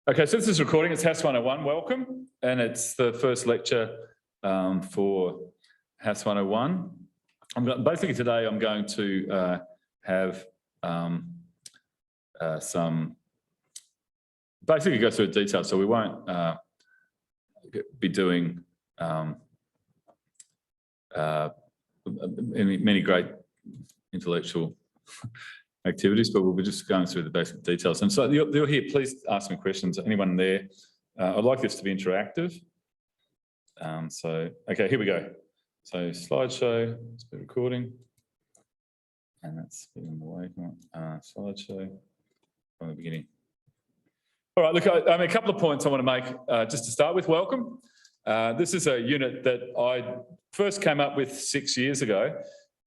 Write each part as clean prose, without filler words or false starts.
Okay, so this is recording. It's Has1. Welcome, and it's the first lecture for Has1. Basically today I'm going to have basically go through the details. So we won't be doing many great intellectual activities, but we'll be just going through the basic details. And so you're here, please ask me questions. Anyone there? I'd like this to be interactive. Okay, here we go. So slideshow, it's been recording. And that's in the way, slideshow from the beginning. All right, look, a couple of points I want to make just to start with. Welcome. This is a unit that I first came up with 6 years ago.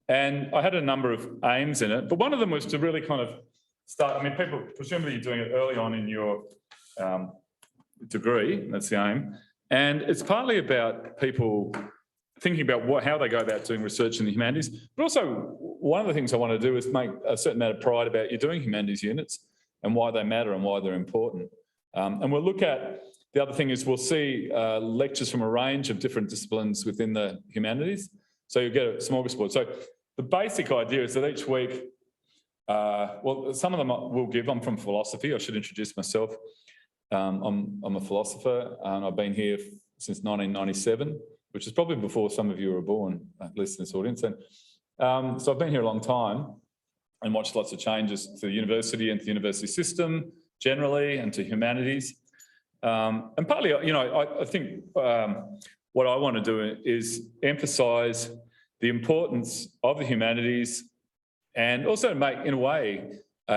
And I had a number of aims in it, but one of them was to really kind of start. I mean, people, presumably you're doing it early on in your degree, that's the aim. And it's partly about people thinking about how they go about doing research in the humanities. But also, one of the things I want to do is make a certain amount of pride about you doing humanities units and why they matter and why they're important. And we'll look at, the other thing is we'll see lectures from a range of different disciplines within the humanities. So you get a smorgasbord. So the basic idea is that each week, well, some of them we'll give. I'm from philosophy. I should introduce myself. I'm a philosopher, and I've been here since 1997, which is probably before some of you were born, at least in this audience. And so I've been here a long time and watched lots of changes to the university and to the university system generally, and to humanities. And partly, you know, I think what I want to do is emphasise the importance of the humanities, and also make, in a way,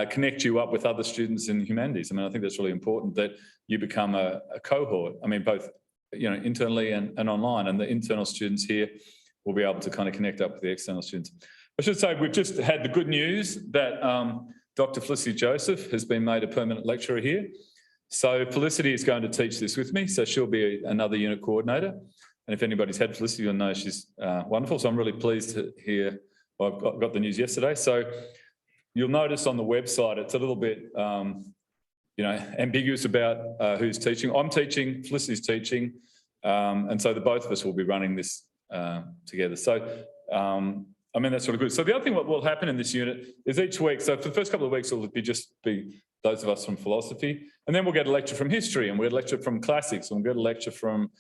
connect you up with other students in the humanities. I mean, I think that's really important, that you become a cohort. I mean, both, you know, internally and online, and the internal students here will be able to kind of connect up with the external students. I should say we've just had the good news that Dr. Felicity Joseph has been made a permanent lecturer here. So Felicity is going to teach this with me, so she'll be another unit coordinator. And if anybody's had Felicity, you'll know she's wonderful. So I'm really pleased to hear, well, I got the news yesterday. So you'll notice on the website, it's a little bit, you know, ambiguous about who's teaching. I'm teaching, Felicity's teaching. And so the both of us will be running this together. So, I mean, that's really good. So the other thing what will happen in this unit is each week, so for the first couple of weeks, it'll just be those of us from philosophy. And then we'll get a lecture from history, and we'll get a lecture from classics, and we'll get a lecture from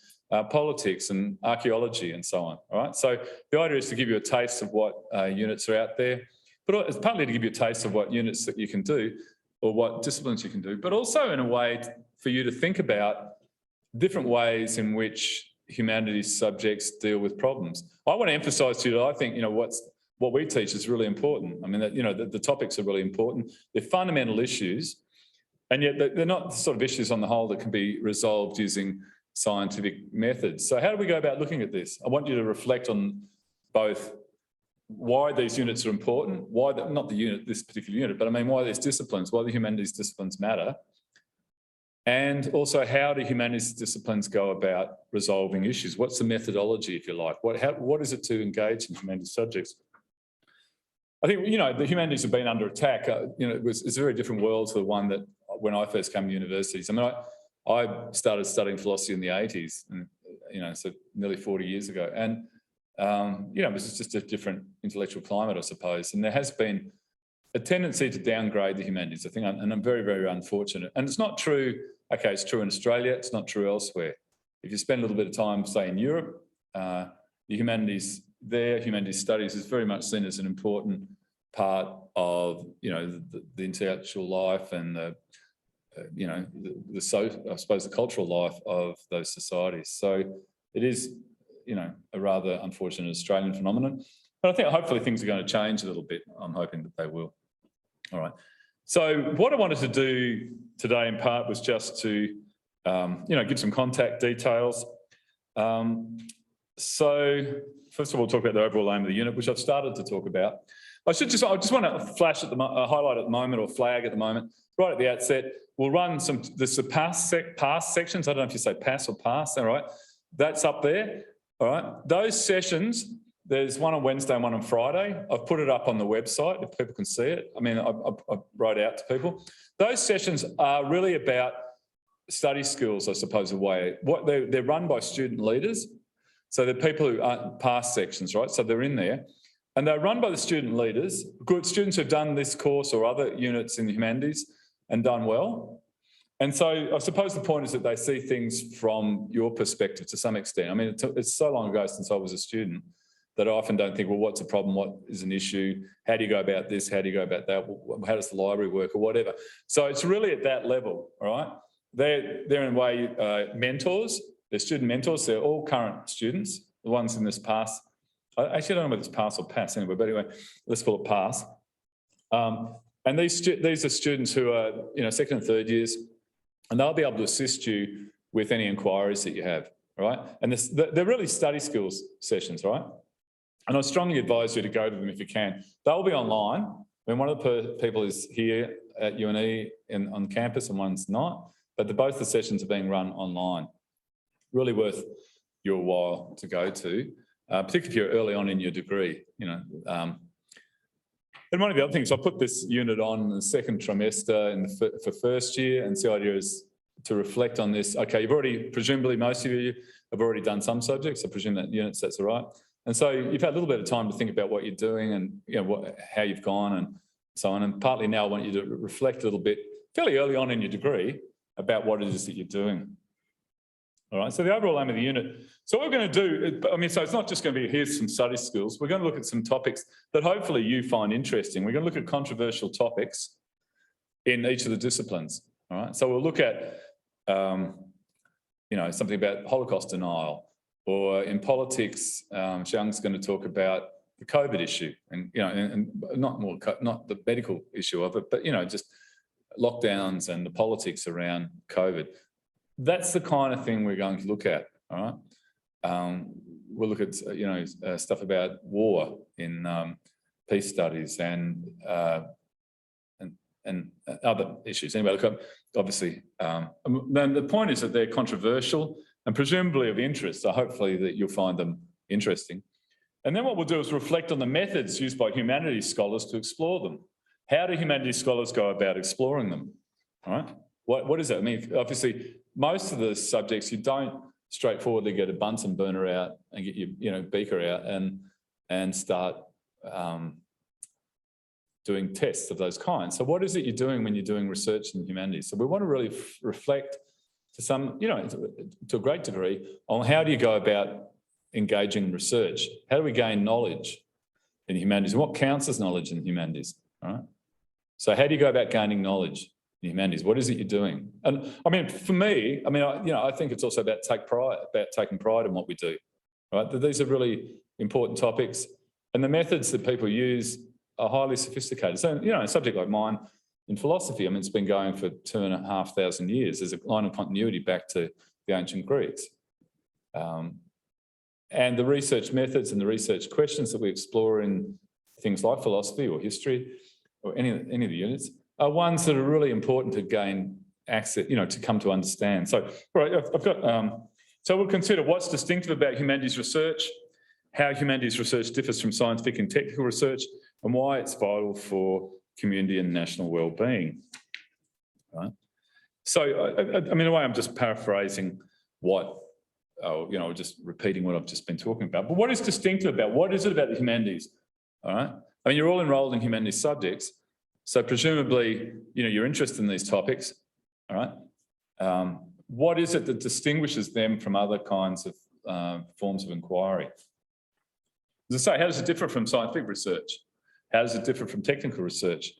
politics and archaeology and so on. All right. So the idea is to give you a taste of what units are out there, but it's partly to give you a taste of what units that you can do, or what disciplines you can do, but also in a way for you to think about different ways in which humanities subjects deal with problems. I want to emphasise to you that I think, you know, what we teach is really important. I mean, that, you know, the topics are really important. They're fundamental issues, and yet they're not the sort of issues on the whole that can be resolved using scientific methods. So how do we go about looking at this? I want you to reflect on both why these units are important, why not the unit, this particular unit, but I mean why these disciplines, why the humanities disciplines matter, and also how do humanities disciplines go about resolving issues? What's the methodology, if you like? What is it to engage in humanities subjects? I think, you know, the humanities have been under attack. You know, it's a very different world to the one that when I first came to universities. I mean, I started studying philosophy in the 80s, and, you know, so nearly 40 years ago. And, you know, it was just a different intellectual climate, I suppose. And there has been a tendency to downgrade the humanities, I think, and I'm very, very unfortunate. And it's not true, okay, it's true in Australia, it's not true elsewhere. If you spend a little bit of time, say, in Europe, the humanities there, humanities studies is very much seen as an important part of, you know, the intellectual life and the, you know, I suppose the cultural life of those societies. So it is, you know, a rather unfortunate Australian phenomenon. But I think hopefully things are going to change a little bit. I'm hoping that they will. All right. So what I wanted to do today in part was just to, you know, give some contact details. So first of all, talk about the overall aim of the unit, which I've started to talk about. I just want to flash at the highlight at the moment, or flag at the moment, right at the outset. We'll run there's the pass sections. I don't know if you say pass or pass, all right? That's up there, all right? Those sessions, there's one on Wednesday and one on Friday. I've put it up on the website if people can see it. I mean, I wrote out to people. Those sessions are really about study skills, I suppose, they're run by student leaders. So they're people who aren't past sections, right? So they're in there. And they're run by the student leaders, good students who've done this course or other units in the humanities and done well. And so I suppose the point is that they see things from your perspective to some extent. I mean, it's so long ago since I was a student that I often don't think, well, what's a problem? What is an issue? How do you go about this? How do you go about that? How does the library work or whatever? So it's really at that level, all right? They're in a way mentors. They're student mentors. They're all current students, the ones in this pass. I actually don't know whether it's pass or pass anyway, but anyway, let's call it pass. And these are students who are, second and third years, and they'll be able to assist you with any inquiries that you have, right? And they're really study skills sessions, right? And I strongly advise you to go to them if you can. They'll be online. I mean, one of the people is here at UNE on campus and one's not, but both the sessions are being run online. Really worth your while to go to. Particularly if you're early on in your degree, And one of the other things, I put this unit on in the second trimester for first year, and the idea is to reflect on this. Okay, presumably most of you have already done some subjects. I presume that units, that's all right. And so you've had a little bit of time to think about what you're doing and how you've gone and so on. And partly now I want you to reflect a little bit, fairly early on in your degree, about what it is that you're doing. All right, so the overall aim of the unit. So what we're going to do, so it's not just going to be, here's some study skills. We're going to look at some topics that hopefully you find interesting. We're going to look at controversial topics in each of the disciplines. All right, so we'll look at, something about Holocaust denial, or in politics, Xiang's going to talk about the COVID issue, and not the medical issue of it, but just lockdowns and the politics around COVID. That's the kind of thing we're going to look at, all right? We'll look at, stuff about war in peace studies and other issues. Anyway, look, obviously, then the point is that they're controversial and presumably of interest, so hopefully that you'll find them interesting. And then what we'll do is reflect on the methods used by humanities scholars to explore them. How do humanities scholars go about exploring them, all right? What is that? I mean, obviously, most of the subjects, you don't straightforwardly get a Bunsen burner out and get your beaker out and start doing tests of those kinds. So what is it you're doing when you're doing research in the humanities? So we want to really reflect to some, to a great degree, on how do you go about engaging in research? How do we gain knowledge in humanities? And what counts as knowledge in humanities? All right. So how do you go about gaining knowledge in humanities? What is it you're doing? And I mean, for me, I think it's also about taking pride in what we do. Right? That these are really important topics, and the methods that people use are highly sophisticated. So, a subject like mine in philosophy, it's been going for 2,500 years. There's a line of continuity back to the ancient Greeks. And the research methods and the research questions that we explore in things like philosophy or history or any of the units are ones that are really important to gain access, to come to understand. So, right, I've got, so we'll consider what's distinctive about humanities research, how humanities research differs from scientific and technical research, and why it's vital for community and national well-being. Right? So, in a way, I'm just paraphrasing just repeating what I've just been talking about. But what is distinctive about, what is it about the humanities? All right? You're all enrolled in humanities subjects, so presumably, you're interested in these topics, all right? What is it that distinguishes them from other kinds of forms of inquiry? As I say, how does it differ from scientific research? How does it differ from technical research?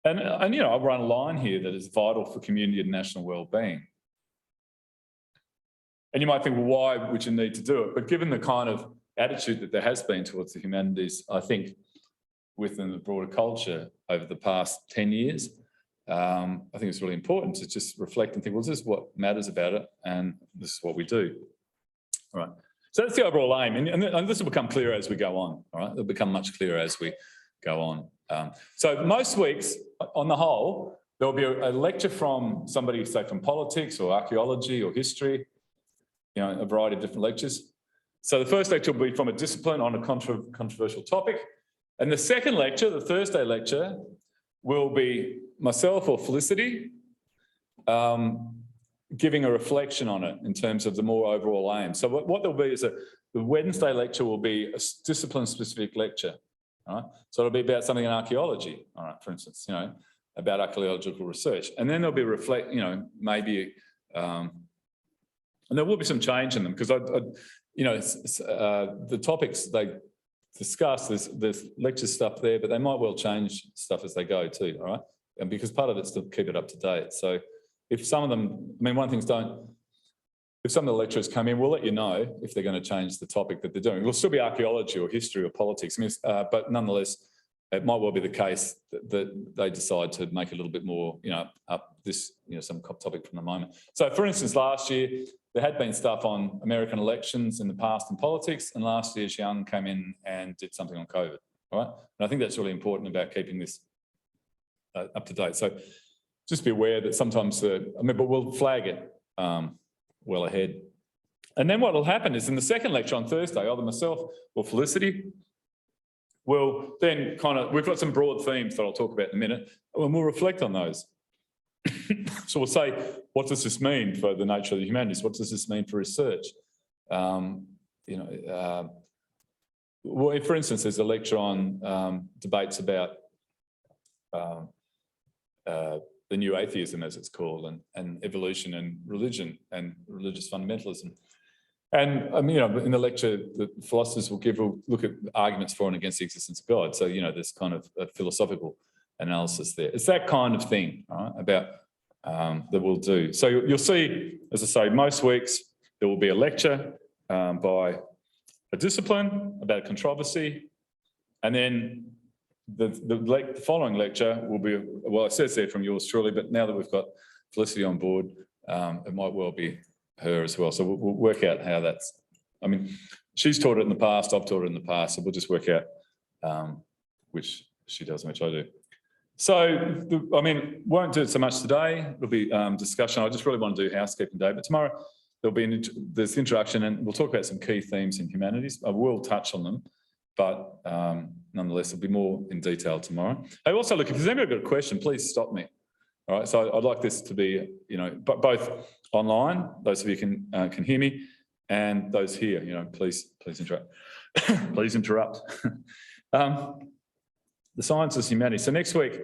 And I'll run a line here that is vital for community and national well-being. And you might think, well, why would you need to do it? But given the kind of attitude that there has been towards the humanities, I think within the broader culture over the past 10 years, I think it's really important to just reflect and think, well, this is what matters about it, and this is what we do. All right. So that's the overall aim, and this will become clearer as we go on. All right, it'll become much clearer as we go on. So most weeks, on the whole, there will be a lecture from somebody, say, from politics or archaeology or history. A variety of different lectures. So the first lecture will be from a discipline on a controversial topic. And the second lecture, the Thursday lecture, will be myself or Felicity giving a reflection on it in terms of the more overall aim. So what there'll be is the Wednesday lecture will be a discipline-specific lecture, all right? So it'll be about something in archaeology, all right, for instance, you know, about archaeological research. And then there'll be maybe, and there will be some change in them because the topics they discuss, there's lecture stuff there, but they might well change stuff as they go too, all right? And because part of it's to keep it up to date. So if some of them, I mean, one of the things if some of the lecturers come in, we'll let you know if they're going to change the topic that they're doing. It'll still be archaeology or history or politics, but nonetheless, it might well be the case that they decide to make a little bit more, up this, some topic from the moment. So for instance, last year, there had been stuff on American elections in the past and politics, and last year Xiang came in and did something on COVID, all right? And I think that's really important about keeping this up to date. So just be aware that sometimes, but we'll flag it well ahead. And then what will happen is in the second lecture on Thursday, either myself or Felicity will then we've got some broad themes that I'll talk about in a minute, and we'll reflect on those. So we'll say, what does this mean for the nature of the humanities? What does this mean for research? Well, for instance, there's a lecture on debates about the new atheism, as it's called, and evolution and religion and religious fundamentalism. And in the lecture, the philosophers will look at arguments for and against the existence of God. So there's kind of a philosophical analysis there. It's that kind of thing, right, about that we'll do. So you'll see, as I say, most weeks there will be a lecture by a discipline about a controversy, and then the following lecture will be, well, it says there from yours truly, but now that we've got Felicity on board, it might well be her as well. So we'll work out how that's, she's taught it in the past, I've taught it in the past, so we'll just work out which she does and which I do. So, won't do it so much today. There'll be discussion. I just really want to do housekeeping day, but tomorrow there'll be this introduction and we'll talk about some key themes in humanities. I will touch on them, but nonetheless, it'll be more in detail tomorrow. Hey, also, look, if there's anybody got a question, please stop me. All right, so I'd like this to be, both online, those of you can hear me, and those here, please interrupt. Please interrupt. The sciences and humanities. So next week,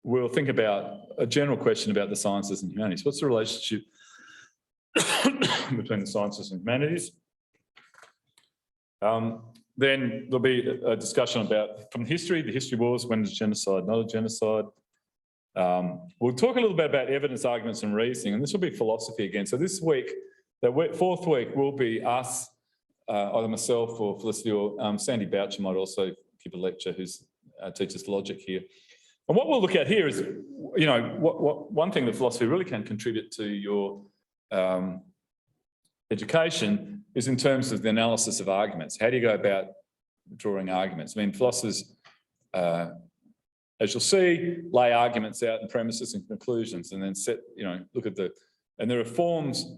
we'll think about a general question about the sciences and humanities. What's the relationship between the sciences and humanities? Then there'll be a discussion about, from history, the history wars, when is genocide, not a genocide. We'll talk a little bit about evidence, arguments and reasoning, and this will be philosophy again. So this week, the fourth week will be us, either myself or Felicity or Sandy Boucher might also give a lecture, who's teaches logic here. And what we'll look at here is, one thing that philosophy really can contribute to your education is in terms of the analysis of arguments. How do you go about drawing arguments? Philosophers, as you'll see, lay arguments out in premises and conclusions, and then look at and there are forms,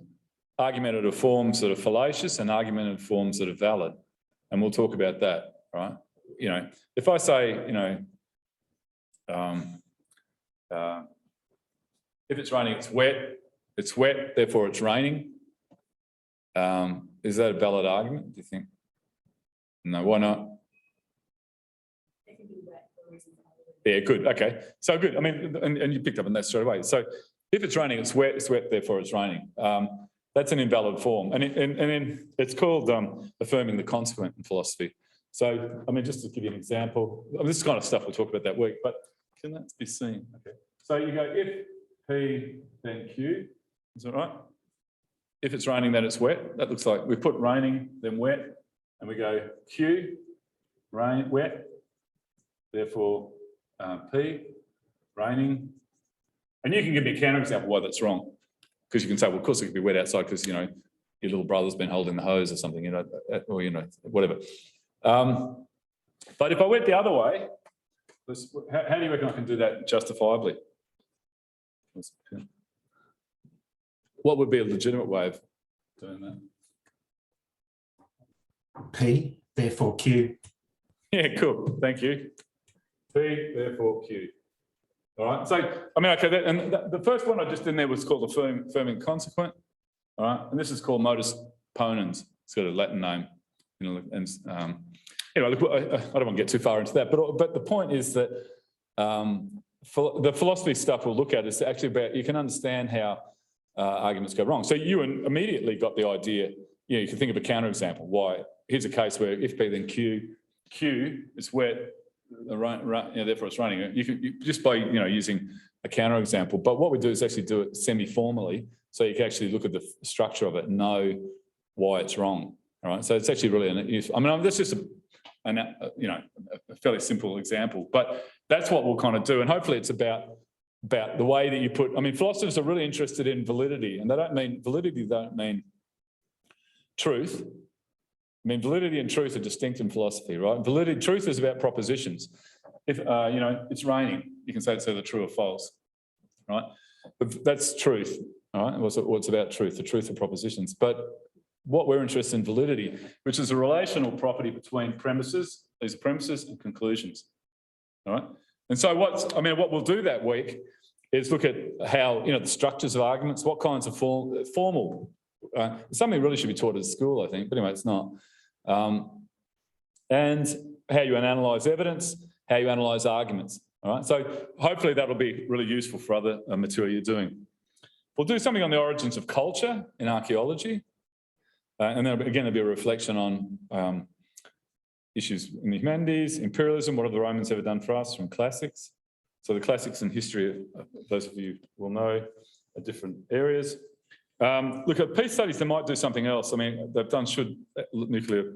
argumentative forms that are fallacious and argumentative forms that are valid. And we'll talk about that, right? If I say, if it's raining, it's wet, therefore it's raining. Is that a valid argument, do you think? No, why not? It can be wet for reasons. Yeah, good, okay. So good, and you picked up on that straight away. So if it's raining, it's wet, therefore it's raining. That's an invalid form. And then it's called affirming the consequent in philosophy. So, just to give you an example, this is kind of stuff we'll talk about that week, but can that be seen? Okay. So you go if P, then Q, is that right? If it's raining, then it's wet. That looks like we put raining, then wet, and we go Q, rain, wet, therefore P, raining. And you can give me a counterexample why that's wrong. Because you can say, well, of course it could be wet outside because, your little brother's been holding the hose or something, or, whatever. But if I went the other way, how do you reckon I can do that justifiably? What would be a legitimate way of doing that? P, therefore Q. Yeah, cool. Thank you. P, therefore Q. All right. So, I mean, okay, the first one I just did in there was called the affirming consequent. All right. And this is called modus ponens. It's got a Latin name. You know, and anyway, look, I don't want to get too far into that, but the point is that for the philosophy stuff we'll look at is actually about, you can understand how arguments go wrong. So you immediately got the idea, you know, you can think of a counterexample. Why? Here's a case where if P then Q is wet, therefore it's running. You just by using a counterexample. But what we do is actually do it semi-formally, so you can actually look at the structure of it and know why it's wrong. All right. So it's actually really useful. I mean, that's just a fairly simple example, but that's what we'll kind of do. And hopefully it's about the way that you put. I mean, philosophers are really interested in validity, and they don't mean truth. I mean, validity and truth are distinct in philosophy, right? Truth is about propositions. If it's raining, you can say it's either true or false, right? But that's truth, all right? What's about truth? The truth of propositions. But what we're interested in validity, which is a relational property between premises, these premises and conclusions, all right? And so what we'll do that week is look at how the structures of arguments, what kinds of formal. Something really should be taught at school, I think, but anyway, it's not. And how you analyse evidence, how you analyse arguments. All right. So hopefully that'll be really useful for other material you're doing. We'll do something on the origins of culture in archaeology. And then again, there'll be a reflection on issues in the humanities, imperialism, what have the Romans ever done for us from classics. So the classics and history, those of you will know, are different areas. Look, at peace studies, they might do something else. I mean, they've done should nuclear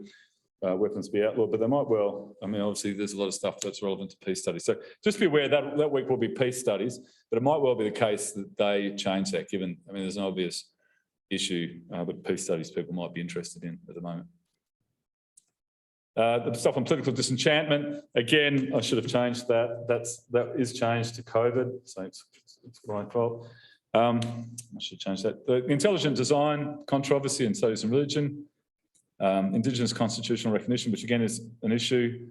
weapons be outlawed, but they might well. I mean, obviously, there's a lot of stuff that's relevant to peace studies. So just be aware that week will be peace studies, but it might well be the case that they change that, given, I mean, there's an obvious issue that peace studies people might be interested in at the moment. The stuff on political disenchantment, again, I should have changed that. That is changed to COVID, so it's my fault. I should change that. The intelligent design, controversy and studies in religion, Indigenous constitutional recognition, which again is an issue,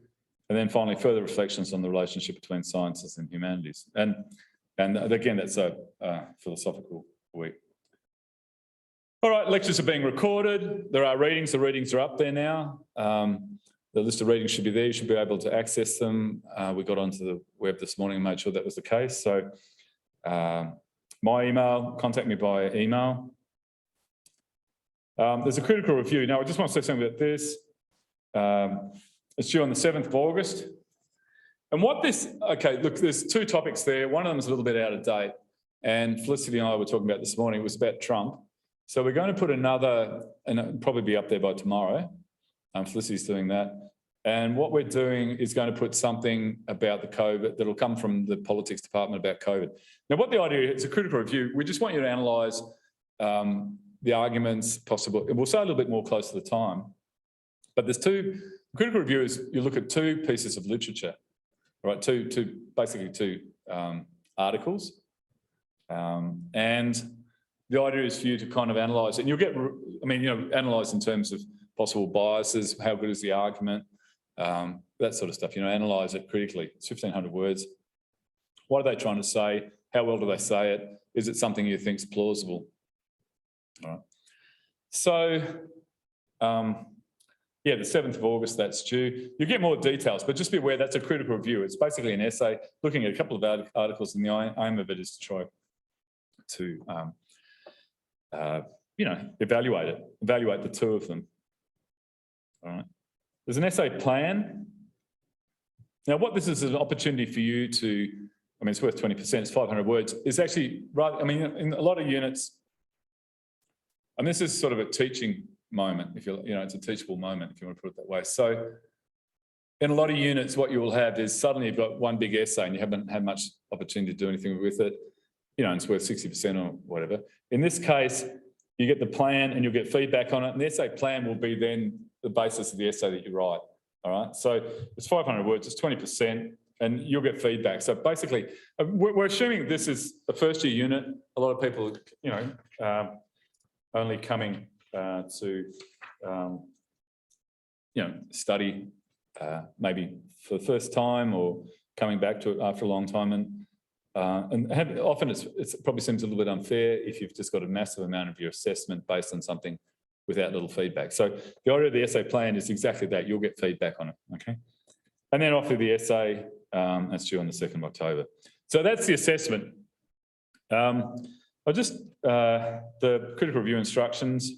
and then finally further reflections on the relationship between sciences and humanities. And again, that's a philosophical week. All right, lectures are being recorded. There are readings. The readings are up there now. The list of readings should be there. You should be able to access them. We got onto the web this morning and made sure that was the case. So my email, contact me by email. There's a critical review. Now, I just want to say something about this. It's due on the 7th of August. And okay, look, there's two topics there. One of them is a little bit out of date. And Felicity and I were talking about this morning, it was about Trump. So we're going to put another, and it'll probably be up there by tomorrow. Felicity's doing that. And what we're doing is going to put something about the COVID that'll come from the politics department about COVID. Now, what the idea is, a critical review, we just want you to analyse the arguments possible. We'll say a little bit more close to the time, but there's critical review is you look at two pieces of literature, right? Basically two articles. And the idea is for you to kind of analyse it. And you'll get, analyse in terms of possible biases, how good is the argument, that sort of stuff, analyse it critically. It's 1,500 words. What are they trying to say? How well do they say it? Is it something you think is plausible? All right. So, the 7th of August, that's due. You get more details, but just be aware that's a critical review. It's basically an essay looking at a couple of articles, and the aim of it is to try to, evaluate the two of them. All right. There's an essay plan. Now, what this is an opportunity for you to, it's worth 20%, it's 500 words, is actually, in a lot of units, and this is sort of a teaching moment, it's a teachable moment, if you want to put it that way. So in a lot of units, what you will have is suddenly you've got one big essay and you haven't had much opportunity to do anything with it, and it's worth 60% or whatever. In this case, you get the plan and you'll get feedback on it, and the essay plan will be then the basis of the essay that you write, all right? So it's 500 words, it's 20%, and you'll get feedback. So basically, we're assuming this is a first-year unit. A lot of people, only coming to, study maybe for the first time or coming back to it after a long time. And often it probably seems a little bit unfair if you've just got a massive amount of your assessment based on something without little feedback. So the idea of the essay plan is exactly that. You'll get feedback on it, okay? And then offer the essay, that's due on the 2nd of October. So that's the assessment. The critical review instructions,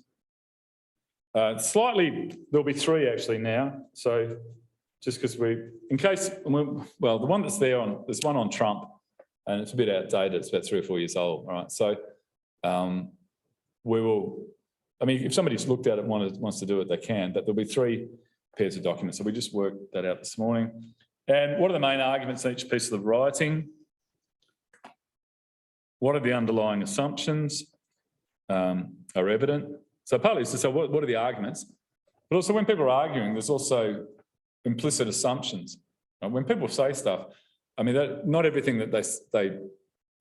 there'll be 3 actually now. So just because well, the one that's there's one on Trump, and it's a bit outdated. It's about 3 or 4 years old, right? So if somebody's looked at it and wants to do it, they can, but there'll be 3 pairs of documents. So we just worked that out this morning. And what are the main arguments in each piece of the writing? What are the underlying assumptions are evident? So partly it's to say what are the arguments, but also when people are arguing, there's also implicit assumptions. When people say stuff, I mean, not everything that they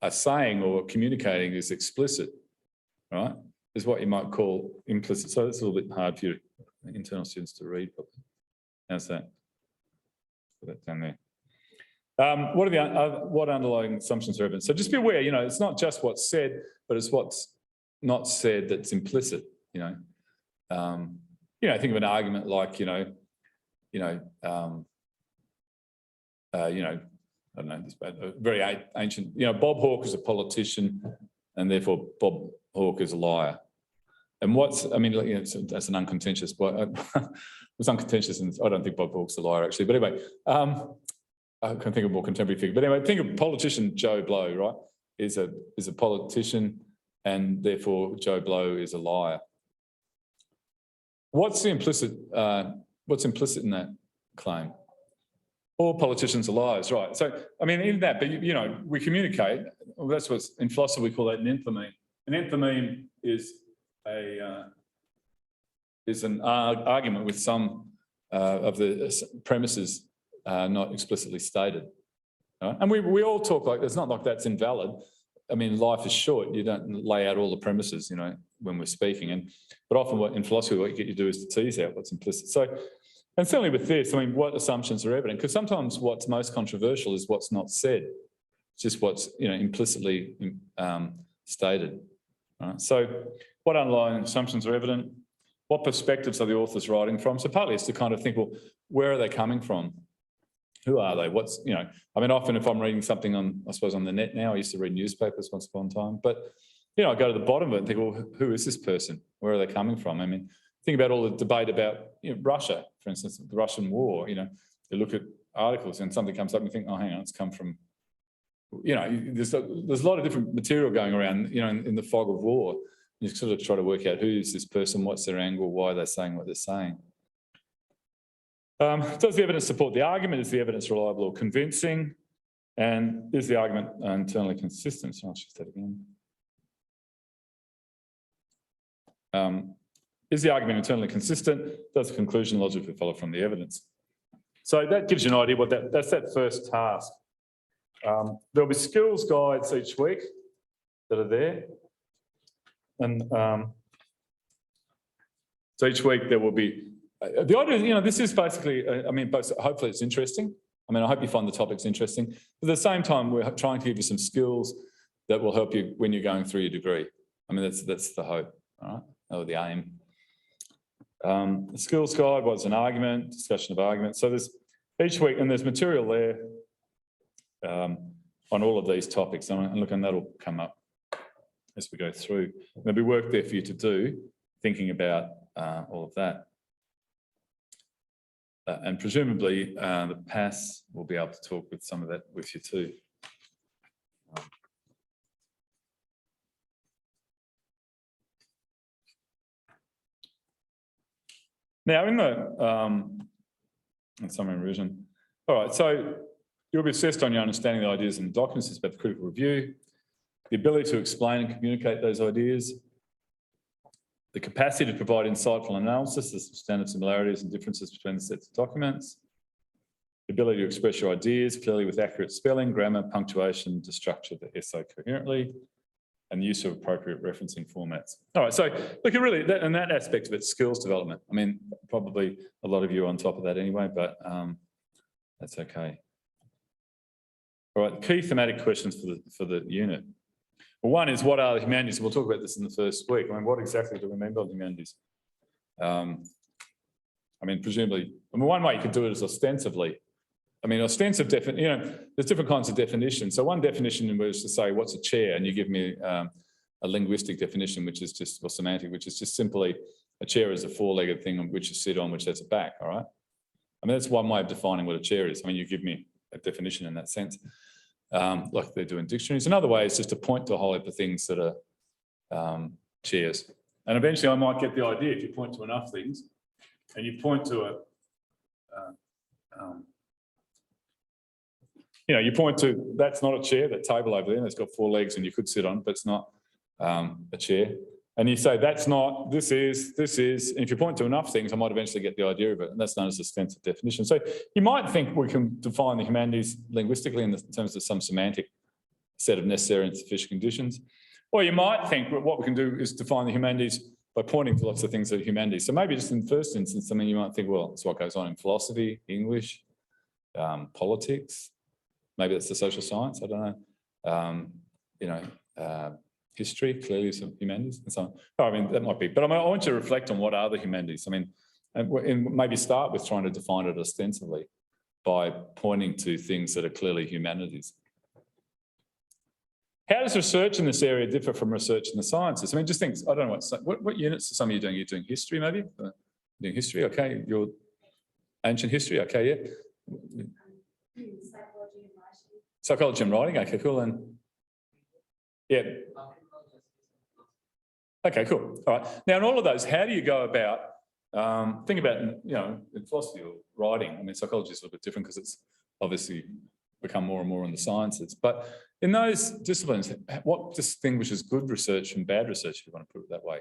are saying or communicating is explicit, right? Is what you might call implicit. So it's a little bit hard for you internal students to read properly. How's that? Put that down there. What underlying assumptions are evident? So just be aware, it's not just what's said, but it's what's not said that's implicit. Think of an argument like, I don't know, this very ancient. Bob Hawke is a politician, and therefore Bob Hawke is a liar. And that's an uncontentious. It's uncontentious, and I don't think Bob Hawke's a liar actually. But anyway, I can think of a more contemporary figure. But anyway, think of politician Joe Blow, right? Is a politician, and therefore Joe Blow is a liar. What's implicit in that claim? All politicians are liars, right? So, in that, but we communicate. Well, that's what's in philosophy we call that an enthymeme. An enthymeme is an argument with some of the premises not explicitly stated. Right? And we all talk like, it's not like that's invalid. Life is short. You don't lay out all the premises, when we're speaking. But often in philosophy, what you do is to tease out what's implicit. So, and certainly with this, what assumptions are evident? Because sometimes what's most controversial is what's not said. It's just what's, implicitly stated. Right? So what underlying assumptions are evident? What perspectives are the authors writing from? So partly it's to kind of think, well, where are they coming from? Who are they? Often if I'm reading something on the net now, I used to read newspapers once upon a time, but, I go to the bottom of it and think, well, who is this person? Where are they coming from? Think about all the debate about Russia, for instance, the Russian war. You look at articles and something comes up and you think, oh, hang on, it's come from, there's a lot of different material going around, in the fog of war. You sort of try to work out who is this person, what's their angle, why they're saying what they're saying. Does the evidence support the argument? Is the evidence reliable or convincing? And is the argument internally consistent? So I'll just that again. Is the argument internally consistent? Does the conclusion logically follow from the evidence? So that gives you an idea what that's that first task. There'll be skills guides each week that are there. And so each week there will be, the idea, this is basically, hopefully it's interesting. I hope you find the topics interesting. But at the same time, we're trying to give you some skills that will help you when you're going through your degree. That's the hope, all right? Or the aim. The skills guide was an argument, discussion of arguments. So there's each week, and there's material there on all of these topics. And that'll come up as we go through. There'll be work there for you to do, thinking about all of that. And presumably the PAS will be able to talk with some of that with you too. Now in summary and revision. All right, so you'll be assessed on your understanding of the ideas in the documents. It's about the critical review, the ability to explain and communicate those ideas, the capacity to provide insightful analysis of standard similarities and differences between the sets of documents, the ability to express your ideas clearly with accurate spelling, grammar, punctuation to structure the essay coherently, and the use of appropriate referencing formats. All right, so look, really, in that aspect of it, skills development. Probably a lot of you are on top of that anyway, but that's okay. All right, key thematic questions for the unit. Well, one is, what are the humanities? We'll talk about this in the first week. I mean, what exactly do we mean by humanities? I mean, presumably, one way you could do it is ostensively. I mean, ostensive there's different kinds of definitions. So one definition was to say, what's a chair? And you give me a linguistic definition, which is just, or semantic, which is just simply a chair is a four-legged thing on which you sit on, which has a back, all right? I mean, that's one way of defining what a chair is. I mean, you give me a definition in that sense, like they do in dictionaries. Another way is just to point to a whole heap of things that are chairs. And eventually I might get the idea if you point to enough things and you point to you point to, that's not a chair, that table over there, and it's got four legs and you could sit on, but it's not a chair. And you say, that's not, this is, and if you point to enough things, I might eventually get the idea of it. And that's known as a ostensive definition. So you might think we can define the humanities linguistically in terms of some semantic set of necessary and sufficient conditions. Or you might think what we can do is define the humanities by pointing to lots of things that are humanities. So maybe just in the first instance, I mean, you might think, well, it's what goes on in philosophy, English, politics, maybe it's the social science, I don't know. History, clearly some humanities and so on. Oh, I mean, that might be, but I want you to reflect on what are the humanities. I mean, and maybe start with trying to define it ostensively by pointing to things that are clearly humanities. How does research in this area differ from research in the sciences? I mean, just think, I don't know, what units are some of you doing? You're doing history, maybe? Doing history, okay. You're ancient history, okay, yeah. Psychology and writing, okay, cool. And yeah. Okay, cool. All right. Now, in all of those, how do you go about, think about, in philosophy or writing, I mean, psychology is a little bit different because it's obviously become more and more in the sciences. But in those disciplines, what distinguishes good research from bad research, if you want to put it that way?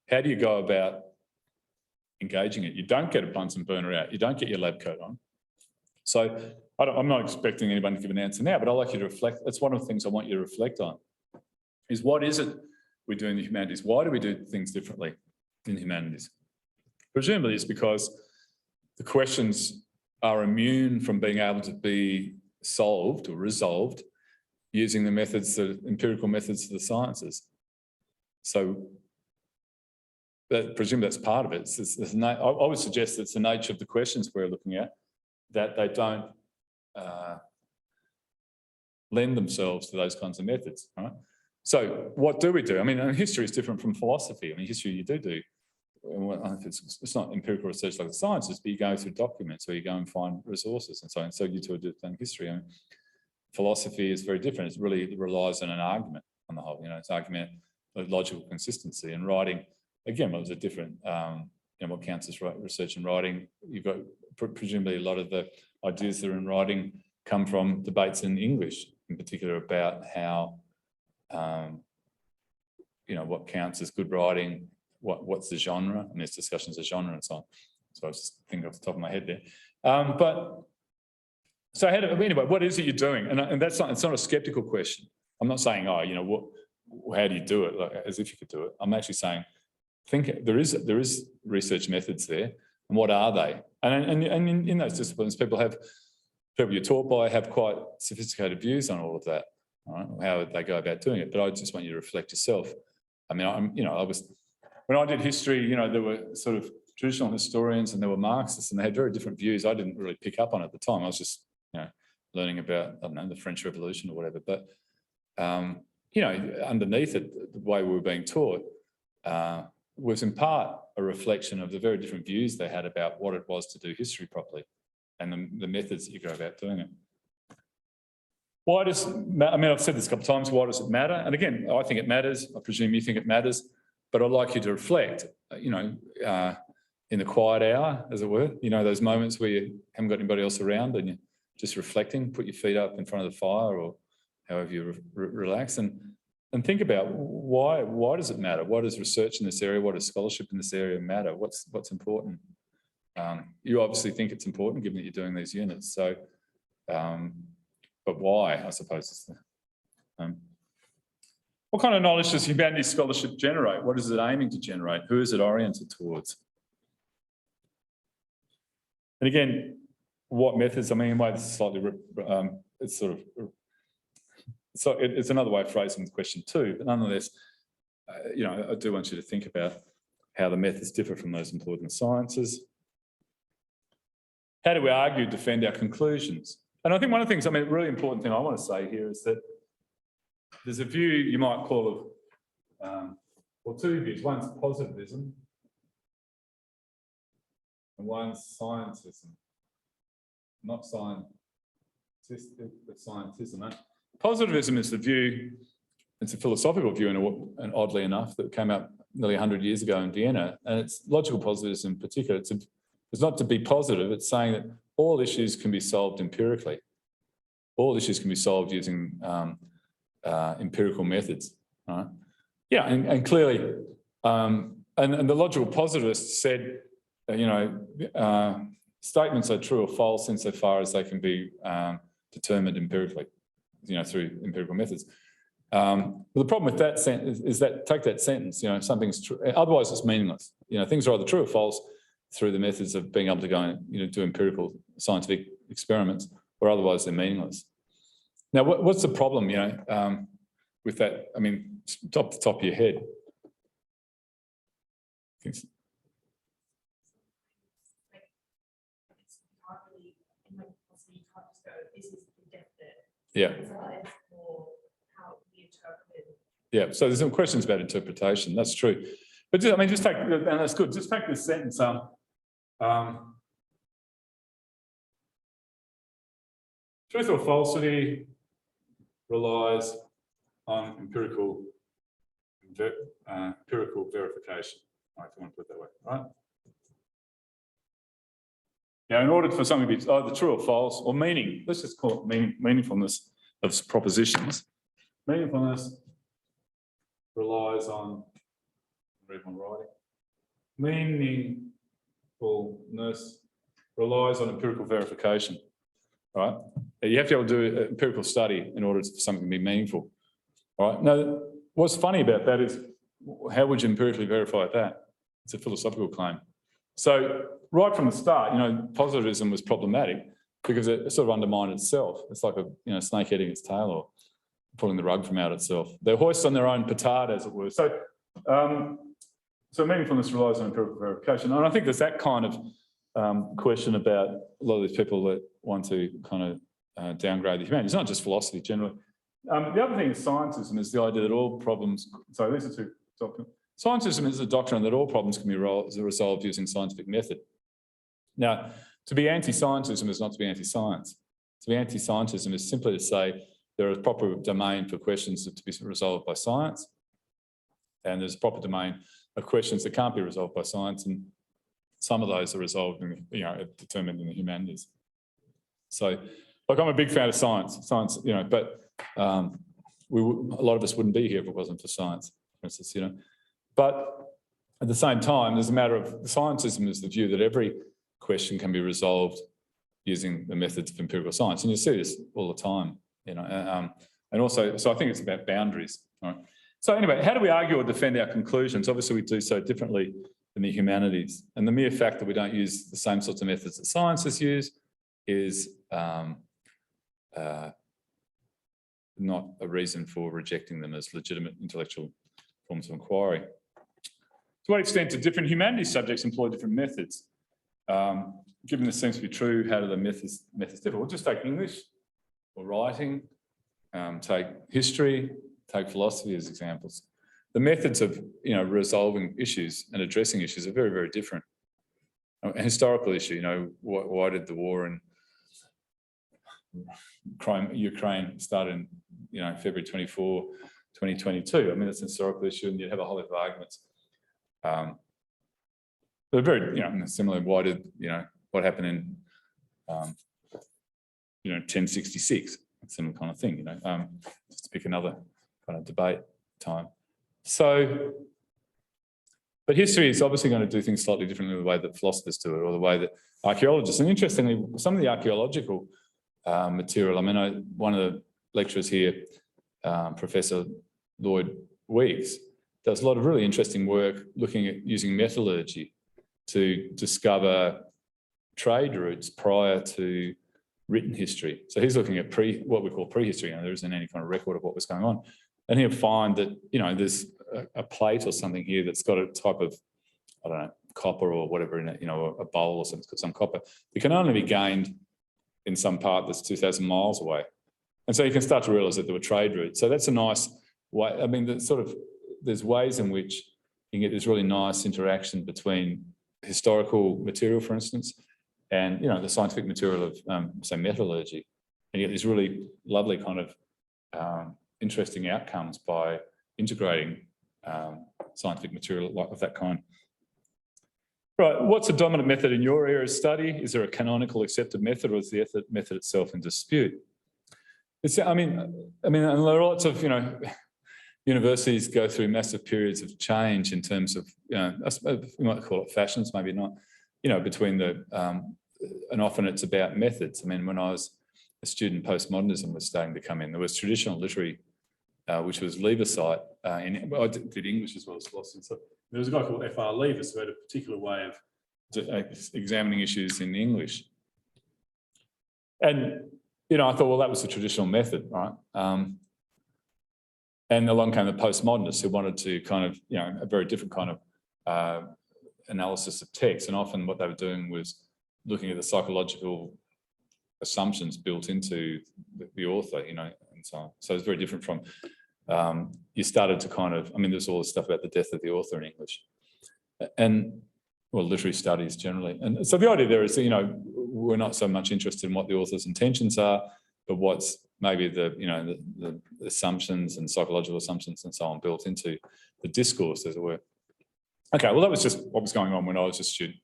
How do you go about engaging it? You don't get a Bunsen burner out. You don't get your lab coat on. So I'm not expecting anyone to give an answer now, but I'd like you to reflect. That's one of the things I want you to reflect on, is what is it we do in the humanities? Why do we do things differently in the humanities? Presumably it's because the questions are immune from being able to be solved or resolved using the methods, the empirical methods of the sciences. So I presume that's part of it. I would suggest it's the nature of the questions we're looking at, that they don't lend themselves to those kinds of methods, right? So what do we do? I mean, history is different from philosophy. I mean, history you do. It's not empirical research like the sciences, but you go through documents or you go and find resources and so on. So you two are doing history. I mean, philosophy is very different. It really relies on an argument on the whole. It's argument of logical consistency. And writing, again, well, there's a different, what counts as research and writing. You've got presumably a lot of the ideas that are in writing come from debates in English, in particular about how, what counts as good writing, what's the genre, and there's discussions of genre and so on. So I was just thinking off the top of my head there. So anyway, what is it you're doing? And that's not, it's not a skeptical question. I'm not saying, how do you do it, like, as if you could do it. I'm actually saying, think there is research methods there, and what are they? And in those disciplines, people you're taught by have quite sophisticated views on all of that, right? How they go about doing it. But I just want you to reflect yourself. I mean, when I did history, there were sort of traditional historians and there were Marxists, and they had very different views. I didn't really pick up on it at the time. I was just, learning about, I don't know, the French Revolution or whatever. But, underneath it, the way we were being taught was in part a reflection of the very different views they had about what it was to do history properly and the methods that you go about doing it. Why does, I've said this a couple of times, why does it matter? And again, I think it matters. I presume you think it matters, but I'd like you to reflect, in the quiet hour, as it were, those moments where you haven't got anybody else around and you're just reflecting, put your feet up in front of the fire or however you relax and think about why does it matter? Why does research in this area, what does scholarship in this area matter? What's important? You obviously think it's important given that you're doing these units. So, but why, I suppose, is the, what kind of knowledge does humanities scholarship generate? What is it aiming to generate? Who is it oriented towards? And again, what methods? I mean, in a way, this is slightly, it's sort of so it's another way of phrasing the question too, but nonetheless, you know, I do want you to think about how the methods differ from those employed in the sciences. How do we argue, defend our conclusions? And I think one of the things, I mean, a really important thing I want to say here is that there's a view you might call of, well, two views. One's positivism and one's scientism. Not scientistic, but scientism. Positivism is the view, it's a philosophical view, and oddly enough, that came out nearly 100 years ago in Vienna, and it's logical positivism in particular. It's not to be positive, it's saying that all issues can be solved empirically. All issues can be solved using empirical methods, right? Yeah, and clearly, and the logical positivists said, you know, statements are true or false insofar as they can be determined empirically, you know, through empirical methods. But the problem with that sentence is that, take that sentence, you know, something's true, otherwise it's meaningless. You know, things are either true or false through the methods of being able to go and, you know, do empirical scientific experiments, or otherwise they're meaningless. Now, what's the problem, you know, with that? I mean, top the top of your head. Yeah. Yeah, so there's some questions about interpretation, that's true. But just, I mean, just take, and that's good, just take this sentence, truth or falsity relies on empirical verification, right, if you want to put it that way, right? Now, in order for something to be either true or false, or meaning, let's just call it meaningfulness of propositions. Meaningfulness relies on, read my writing. Meaningfulness relies on empirical verification, right? You have to be able to do an empirical study in order for something to be meaningful, right? Now, what's funny about that is, how would you empirically verify that? It's a philosophical claim. So right from the start, you know, positivism was problematic because it sort of undermined itself. It's like a, you know, snake eating its tail or pulling the rug from out itself. They're hoist on their own petard, as it were. So, so meaningfulness relies on empirical verification. And I think there's that kind of question about a lot of these people that want to kind of downgrade the humanities. It's not just philosophy generally. The other thing is scientism, is the idea that all problems, so these are two doctrines. Scientism is the doctrine that all problems can be resolved using scientific method. Now, to be anti-scientism is not to be anti-science. To be anti-scientism is simply to say there is a proper domain for questions to be resolved by science, and there's a proper domain of questions that can't be resolved by science, and some of those are resolved in, you know, determined in the humanities. So, like, I'm a big fan of science, you know, but a lot of us wouldn't be here if it wasn't for science, for instance, you know. But at the same time, there's a matter of, scientism is the view that every question can be resolved using the methods of empirical science. And you see this all the time, you know. And also, so I think it's about boundaries. Right? So anyway, how do we argue or defend our conclusions? Obviously, we do so differently than the humanities. And the mere fact that we don't use the same sorts of methods that scientists use is not a reason for rejecting them as legitimate intellectual forms of inquiry. To what extent do different humanities subjects employ different methods? Given this seems to be true, how do the methods differ? We'll just take English or writing, take history, take philosophy as examples. The methods of, you know, resolving issues and addressing issues are very, very different. A historical issue, you know, why did the war in Ukraine start in, you know, February 24, 2022? I mean, it's a historical issue, and you'd have a whole lot of arguments. They're very, you know, similar. Why did, you know, what happened in, you know, 1066? Similar kind of thing, you know. Just to pick another kind of debate time. So, but history is obviously going to do things slightly differently than the way that philosophers do it, or the way that archaeologists. And interestingly, some of the archaeological material, I mean, one of the lecturers here, Professor Lloyd Weeks, does a lot of really interesting work looking at using metallurgy to discover trade routes prior to written history. So he's looking at what we call prehistory. There isn't any kind of record of what was going on. And he'll find that, there's a plate or something here that's got a type of, I don't know, copper or whatever in it, a bowl or something, it's got some copper. It can only be gained in some part that's 2,000 miles away. And so you can start to realise that there were trade routes. So that's a nice way. I mean, there's ways in which you can get this really nice interaction between historical material, for instance, and, the scientific material of, say, metallurgy. And you get these really lovely kind of interesting outcomes by integrating scientific material of that kind. Right, what's a dominant method in your area of study? Is there a canonical accepted method, or is the method itself in dispute? I mean, and there are lots of, universities go through massive periods of change in terms of, we might call it fashions, maybe not, between the, and often it's about methods. I mean, when I was a student, postmodernism was starting to come in. There was traditional literary, which was Leaversite. I did English as well as philosophy. So there was a guy called F.R. Leavis who had a particular way of examining issues in English. And, I thought, well, that was the traditional method, right? And along came the postmodernists who wanted to kind of, a very different kind of analysis of text. And often what they were doing was looking at the psychological assumptions built into the author, and so on. So it's very different from, you started to kind of, there's all this stuff about the death of the author in English and, well, literary studies generally. And so the idea there is, we're not so much interested in what the author's intentions are, but what's maybe the assumptions and psychological assumptions and so on built into the discourse, as it were. Okay, well, that was just what was going on when I was a student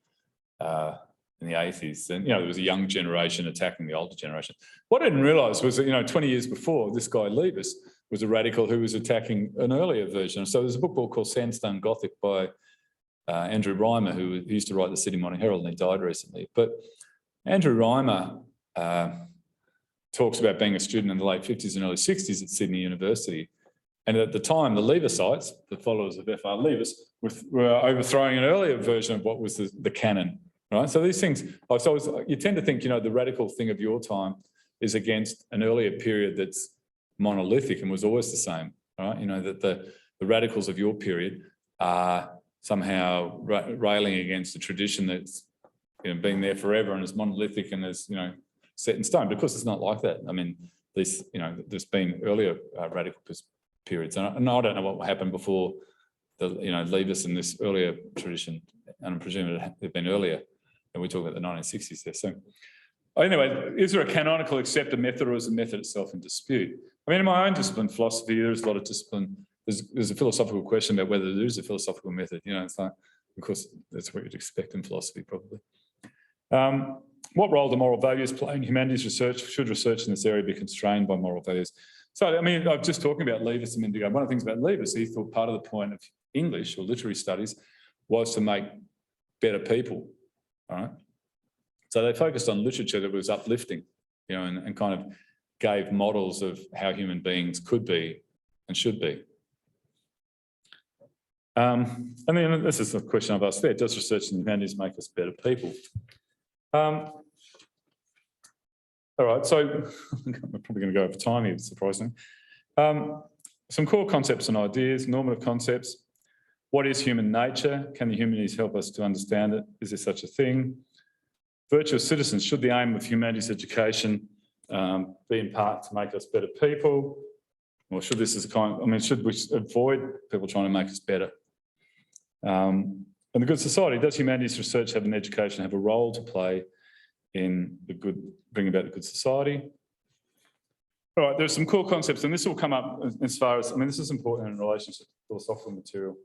in the 80s. And, there was a young generation attacking the older generation. What I didn't realise was that, 20 years before, this guy Leavis was a radical who was attacking an earlier version. So there's a book called Sandstone Gothic by Andrew Reimer, who used to write the Sydney Morning Herald, and he died recently. But Andrew Reimer talks about being a student in the late 50s and early 60s at Sydney University. And at the time, the Leavisites, the followers of F.R. Leavis, were overthrowing an earlier version of what was the canon, right? So these things, you tend to think, the radical thing of your time is against an earlier period that's monolithic and was always the same, right? That the radicals of your period are somehow railing against a tradition that's been there forever and is monolithic and is set in stone. But of course, it's not like that. I mean, there's been earlier radical periods, and I don't know what happened before the Leavis in this earlier tradition, and I'm presuming it had been earlier, and we talk about the 1960s there. So anyway, is there a canonical accepted method, or is the method itself in dispute? I mean, in my own discipline, philosophy, there's a lot of discipline. There's a philosophical question about whether there is a philosophical method. It's like, of course, that's what you'd expect in philosophy, probably. What role do moral values play in humanities research? Should research in this area be constrained by moral values? So, I mean, I'm just talking about Leavis a minute ago. One of the things about Leavis, he thought part of the point of English or literary studies was to make better people, all right? So they focused on literature that was uplifting, and kind of gave models of how human beings could be and should be. And then this is a question I've asked there. Does research in the humanities make us better people? All right, so I'm probably going to go over time here, surprisingly. Some core concepts and ideas, normative concepts. What is human nature? Can the humanities help us to understand it? Is there such a thing? Virtuous citizens. Should the aim of humanities education be in part to make us better people? Or should this as a kind, should we avoid people trying to make us better? And the good society, does humanities research have an education, have a role to play in bringing about the good society? All right, there are some core concepts, and this will come up as far as, this is important in relation to philosophical material.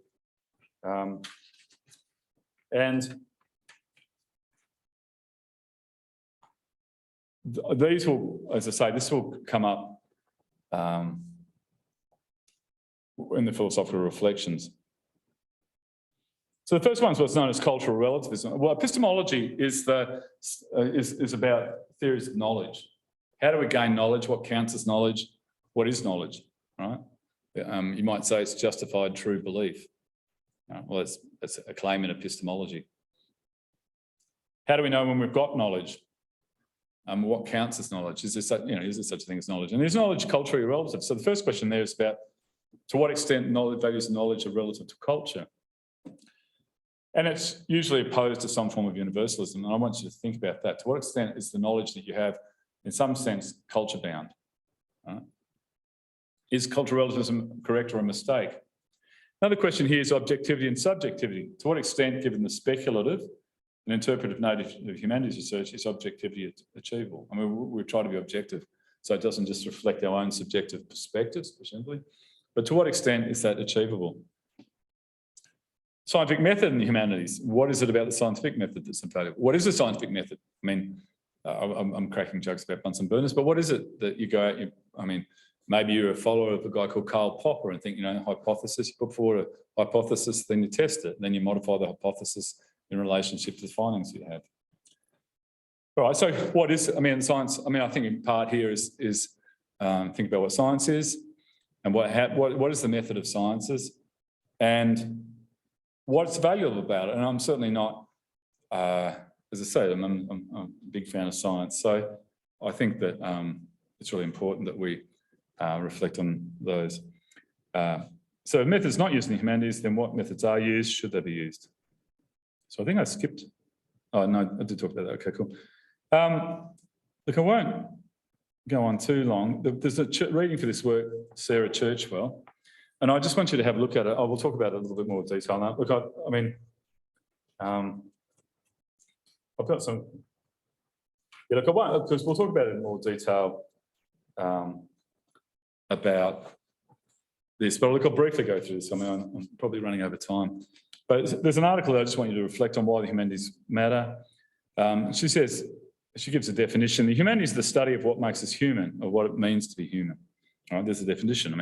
And these will, as I say, this will come up in the philosophical reflections. So the first one is what's known as cultural relativism. Well, epistemology is about theories of knowledge. How do we gain knowledge? What counts as knowledge? What is knowledge, right? You might say it's justified true belief. Well, that's a claim in epistemology. How do we know when we've got knowledge? What counts as knowledge? Is there such, is there such a thing as knowledge? And is knowledge culturally relative? So the first question there is about to what extent values and knowledge are relative to culture. And it's usually opposed to some form of universalism. And I want you to think about that. To what extent is the knowledge that you have, in some sense, culture bound? Is cultural relativism correct or a mistake? Another question here is objectivity and subjectivity. To what extent, given the speculative and interpretive nature of humanities research, is objectivity achievable? I mean, we try to be objective, so it doesn't just reflect our own subjective perspectives, presumably. But to what extent is that achievable? Scientific method in the humanities. What is it about the scientific method that's invaluable? What is a scientific method? I mean, I'm cracking jokes about Bunsen burners, but what is it that you go out, maybe you're a follower of a guy called Karl Popper and think, hypothesis, you put forward a hypothesis, then you test it, then you modify the hypothesis in relationship to the findings you have. All right, so what is, science, I think in part here is think about what science is and what is the method of sciences and what's valuable about it. And I'm certainly not, as I say, I'm a big fan of science. So I think that it's really important that we reflect on those. So if methods not used in the humanities, then what methods are used? Should they be used? So I think I skipped. Oh, no, I did talk about that. Okay, cool. Look, I won't go on too long. There's a reading for this work, Sarah Churchwell, and I just want you to have a look at it. I will talk about it a little bit more detail now. Look, I've got some. Yeah, look, I won't, because we'll talk about it in more detail about this, but look, I'll briefly go through this. I'm probably running over time. But there's an article that I just want you to reflect on why the humanities matter. She says, she gives a definition. The humanities is the study of what makes us human, or what it means to be human. All right, there's a definition.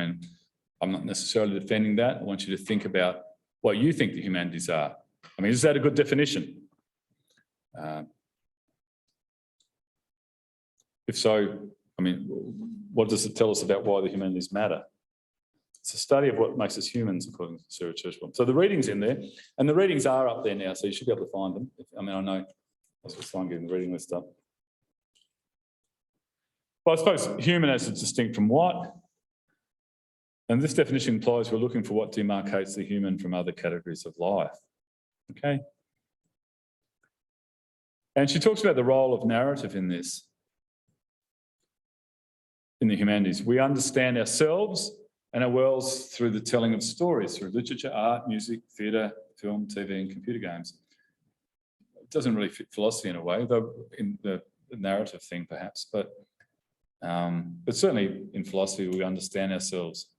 I'm not necessarily defending that. I want you to think about what you think the humanities are. Is that a good definition? If so, what does it tell us about why the humanities matter? It's a study of what makes us humans, according to Sarah Churchwell. So the readings in there, and the readings are up there now, so you should be able to find them. I know I was just trying getting the reading list up. Well, I suppose human as it's distinct from what? And this definition implies we're looking for what demarcates the human from other categories of life. Okay? And she talks about the role of narrative in this, in the humanities. We understand ourselves and our worlds through the telling of stories, through literature, art, music, theatre, film, TV, and computer games. It doesn't really fit philosophy in a way, though in the narrative thing perhaps, but certainly in philosophy we understand ourselves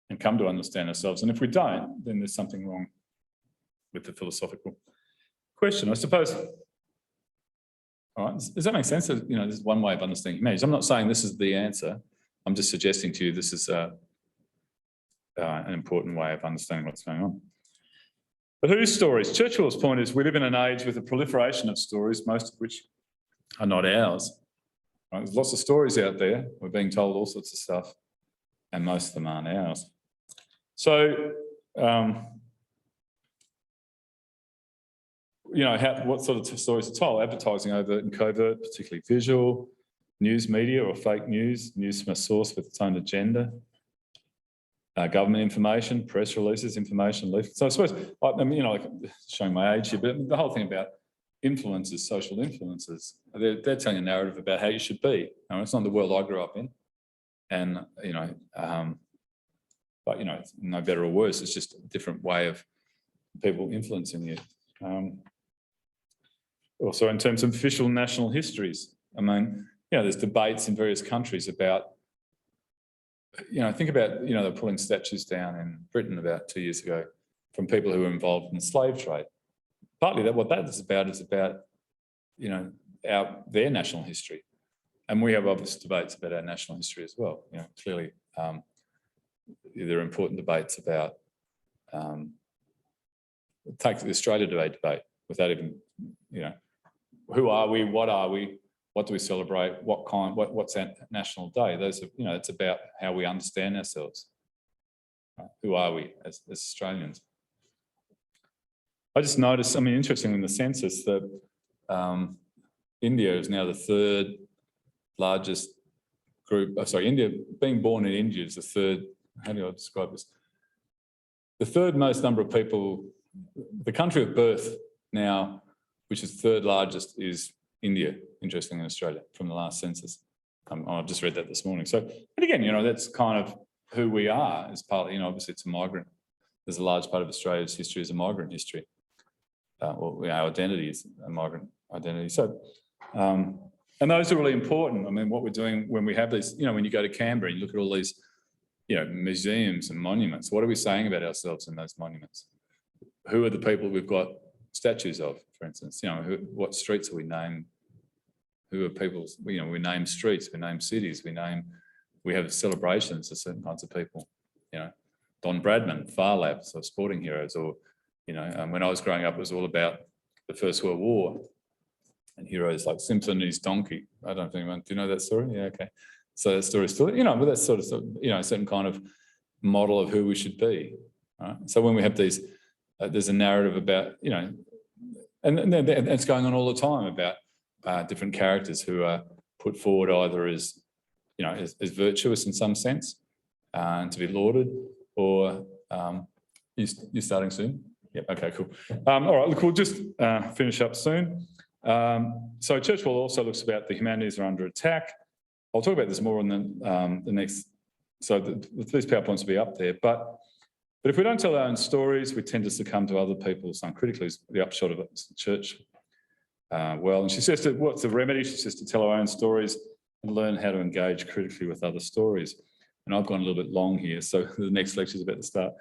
and come to understand ourselves. And if we don't, then there's something wrong with the philosophical question, I suppose. All right, does that make sense? This is one way of understanding humanities. I'm not saying this is the answer. I'm just suggesting to you this is an important way of understanding what's going on. But whose stories? Churchwell's point is we live in an age with a proliferation of stories, most of which are not ours. Right? There's lots of stories out there. We're being told all sorts of stuff, and most of them aren't ours. So, what sort of stories are told? Advertising, overt and covert, particularly visual, news media or fake news from a source with its own agenda, government information, press releases, information leaflets. So I suppose, showing my age here, but the whole thing about influences, social influences, they're telling a narrative about how you should be. It's not the world I grew up in, and but it's no better or worse. It's just a different way of people influencing you. Also, in terms of official national histories, there's debates in various countries about, think about, they're pulling statues down in Britain about 2 years ago from people who were involved in the slave trade. Partly what that is about, their national history. And we have obvious debates about our national history as well. Clearly, there are important debates about, take the Australia Day debate without even, who are we, what do we celebrate, what's our national day? Those are, it's about how we understand ourselves. Right? Who are we as Australians? I just noticed, interesting in the census that India is now the third largest group. India, being born in India is the third, how do I describe this? The third most number of people, the country of birth now, which is third largest, is India, interestingly, in Australia, from the last census. I've just read that this morning. So, and again, that's kind of who we are as part of, obviously it's a migrant. There's a large part of Australia's history is a migrant history. Our identity is a migrant identity. So, and those are really important. I mean, what we're doing when we have these, when you go to Canberra, you look at all these, museums and monuments. What are we saying about ourselves in those monuments? Who are the people we've got statues of, for instance? What streets are we named? Who are people? We name streets, we name cities, we have celebrations for certain kinds of people. Don Bradman, Far Lap, so sporting heroes, or when I was growing up, it was all about the First World War and heroes like Simpson and his donkey. I don't know if anyone, do you know that story? Yeah, okay. So that story still, but that's sort of, a certain kind of model of who we should be. Right? So when we have these, there's a narrative about, and it's going on all the time about different characters who are put forward either as, as virtuous in some sense and to be lauded, or you're starting soon? Yep, okay, cool. All right, look, we'll just finish up soon. So Church World also looks about the humanities are under attack. I'll talk about this more on the next, so these PowerPoints will be up there. But if we don't tell our own stories, we tend to succumb to other people's uncritically, is the upshot of it. Church well, and she says that what's the remedy? She says to tell our own stories and learn how to engage critically with other stories. And I've gone a little bit long here, so the next lecture is about to start.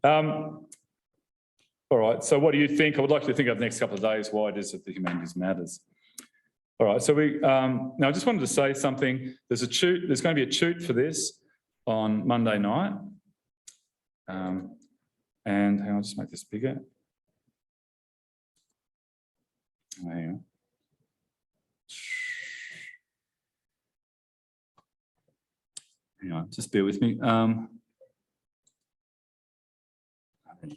All right, so what do you think? I would like you to think over the next couple of days why it is that the humanities matters. All right, so now I just wanted to say something. There's going to be a toot for this on Monday night. And hang on, I'll just make this bigger. Hang on. Hang on, just bear with me.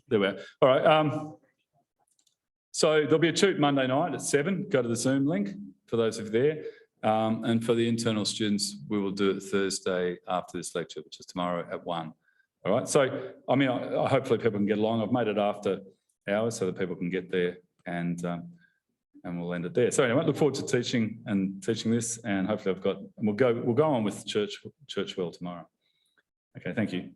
There we are. All right. So there'll be a toot Monday night at 7. Go to the Zoom link for those of you there. And for the internal students, we will do it Thursday after this lecture, which is tomorrow at 1. All right. So, I mean, hopefully people can get along. I've made it after hours so that people can get there, and we'll end it there. So anyway, I look forward to teaching this, and hopefully we'll go on with Church World tomorrow. Okay, thank you.